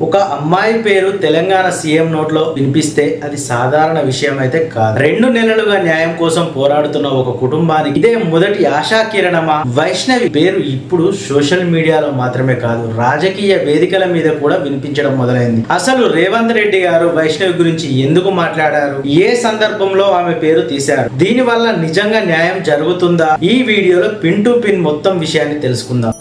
ఒక అమ్మాయి పేరు తెలంగాణ సీఎం నోట్లో వినిపిస్తే అది సాధారణ విషయం అయితే కాదు. 2 నెలలుగా న్యాయం కోసం పోరాడుతున్న ఒక కుటుంబానికి ఇదే మొదటి ఆశాకిరణమా? వైష్ణవి పేరు ఇప్పుడు సోషల్ మీడియాలో మాత్రమే కాదు, రాజకీయ వేదికల మీద కూడా వినిపించడం మొదలైంది. అసలు రేవంత్ రెడ్డి గారు వైష్ణవి గురించి ఎందుకు మాట్లాడారు? ఏ సందర్భంలో ఆమె పేరు తీశారు? దీని వల్ల నిజంగా న్యాయం జరుగుతుందా? ఈ వీడియోలో పిన్ టు పిన్ మొత్తం విషయాన్ని తెలుసుకుందాం.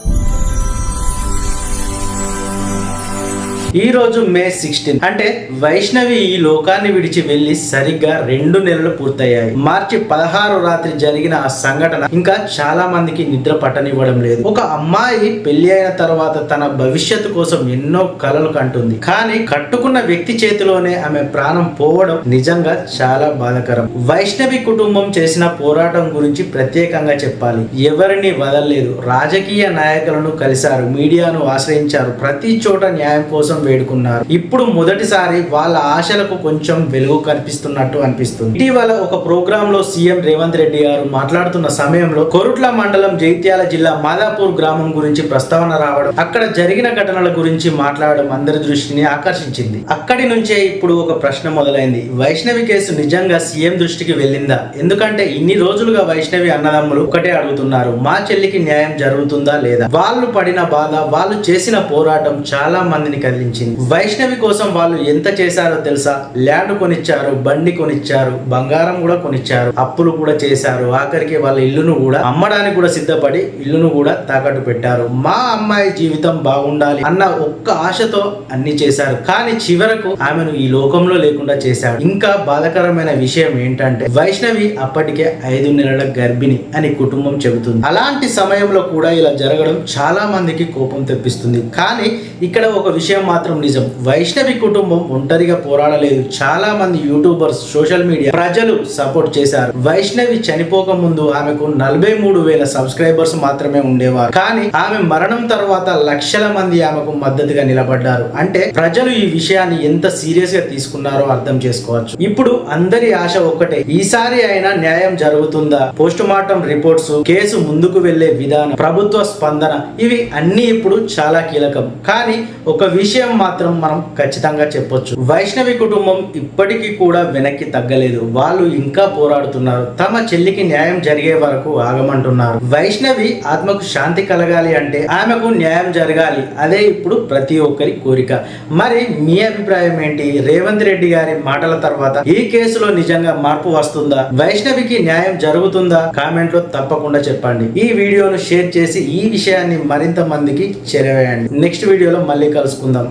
ఈ రోజు మే 16 అంటే వైష్ణవి ఈ లోకాన్ని విడిచి వెళ్లి సరిగ్గా 2 నెలలు పూర్తయ్యాయి. మార్చి 16 రాత్రి జరిగిన ఆ సంఘటన ఇంకా చాలా మందికి నిద్ర పట్టనివ్వడం లేదు. ఒక అమ్మాయి పెళ్లి అయిన తర్వాత తన భవిష్యత్తు కోసం ఎన్నో కలలు కంటుంది, కానీ కట్టుకున్న వ్యక్తి చేతిలోనే ఆమె ప్రాణం పోవడం నిజంగా చాలా బాధాకరం. వైష్ణవి కుటుంబం చేసిన పోరాటం గురించి ప్రత్యేకంగా చెప్పాలి. ఎవరిని వదలలేదు, రాజకీయ నాయకులను కలిశారు, మీడియాను ఆశ్రయించారు, ప్రతి చోట న్యాయం కోసం వేడుకున్నారు. ఇప్పుడు మొదటిసారి వాళ్ళ ఆశలకు కొంచెం వెలుగు కనిపిస్తున్నట్టు అనిపిస్తుంది. ఇటీవల ఒక ప్రోగ్రామ్ లో సీఎం రేవంత్ రెడ్డి గారు మాట్లాడుతున్న సమయంలో కొరుట్ల మండలం జైత్యాల జిల్లా మాదాపూర్ గ్రామం గురించి ప్రస్తావన రావడం, అక్కడ జరిగిన ఘటనల గురించి మాట్లాడడం అందరి దృష్టిని ఆకర్షించింది. అక్కడి నుంచే ఇప్పుడు ఒక ప్రశ్న మొదలైంది. వైష్ణవి కేసు నిజంగా సీఎం దృష్టికి వెళ్ళిందా? ఎందుకంటే ఇన్ని రోజులుగా వైష్ణవి అన్నదమ్ములు ఒకటే అడుగుతున్నారు, మా చెల్లికి న్యాయం జరుగుతుందా లేదా? వాళ్ళు పడిన బాధ, వాళ్ళు చేసిన పోరాటం చాలా మందిని కదిలించింది. వైష్ణవి కోసం వాళ్ళు ఎంత చేశారో తెలుసా? ల్యాండ్ కొనిచ్చారు, బండి కొనిచ్చారు, బంగారం కూడా కొనిచ్చారు, అప్పులు కూడా చేశారు, ఆఖరికి వాళ్ళ ఇల్లును కూడా అమ్మడానికి కూడా సిద్ధపడి ఇల్లును కూడా తాకట్టు పెట్టారు. మా అమ్మాయి జీవితం బాగుండాలి అన్న ఒక్క ఆశతో అన్ని చేశారు, కానీ చివరకు ఆమెను ఈ లోకంలో లేకుండా చేశారు. ఇంకా బాధాకరమైన విషయం ఏంటంటే వైష్ణవి అప్పటికే 5 నెలల గర్భిణి అని కుటుంబం చెబుతుంది. అలాంటి సమయంలో కూడా ఇలా జరగడం చాలా మందికి కోపం తెప్పిస్తుంది. కానీ ఇక్కడ ఒక విషయం మాత్రం నిజం, వైష్ణవి కుటుంబం ఒంటరిగా పోరాడలేదు. చాలా మంది యూట్యూబర్స్, సోషల్ మీడియా ప్రజలు సపోర్ట్ చేశారు. వైష్ణవి చనిపోక ముందు ఆమెకు 43,000 సబ్స్క్రైబర్స్ మాత్రమే ఉండేవారు, కానీ ఆమె మరణం తర్వాత లక్షల మంది ఆమెకు మద్దతుగా నిలబడ్డారు. అంటే ప్రజలు ఈ విషయాన్ని ఎంత సీరియస్ గా తీసుకున్నారో అర్థం చేసుకోవచ్చు. ఇప్పుడు అందరి ఆశ ఒక్కటే, ఈసారి అయినా న్యాయం జరుగుతుందా? పోస్ట్ మార్టం రిపోర్ట్స్, కేసు ముందుకు వెళ్లే విధానం, ప్రభుత్వ స్పందన, ఇవి అన్ని ఇప్పుడు చాలా కీలకం. కానీ ఒక విషయం మాత్రం మనం ఖచ్చితంగా చెప్పొచ్చు, వైష్ణవి కుటుంబం ఇప్పటికీ కూడా వెనక్కి తగ్గలేదు. వాళ్ళు ఇంకా పోరాడుతున్నారు. తమ చెల్లికి న్యాయం జరిగే వరకు ఆగమంటున్నారు. వైష్ణవి ఆత్మకు శాంతి కలగాలి అంటే ఆమెకు న్యాయం జరగాలి. అదే ఇప్పుడు ప్రతి ఒక్కరి కోరిక. మరి మీ అభిప్రాయం ఏంటి? రేవంత్ రెడ్డి గారి మాటల తర్వాత ఈ కేసులో నిజంగా మార్పు వస్తుందా? వైష్ణవికి న్యాయం జరుగుతుందా? కామెంట్ లో తప్పకుండా చెప్పండి. ఈ వీడియోను షేర్ చేసి ఈ విషయాన్ని మరింత మందికి చేరవేయండి. నెక్స్ట్ వీడియోలో మళ్ళీ కలుసుకుందాం.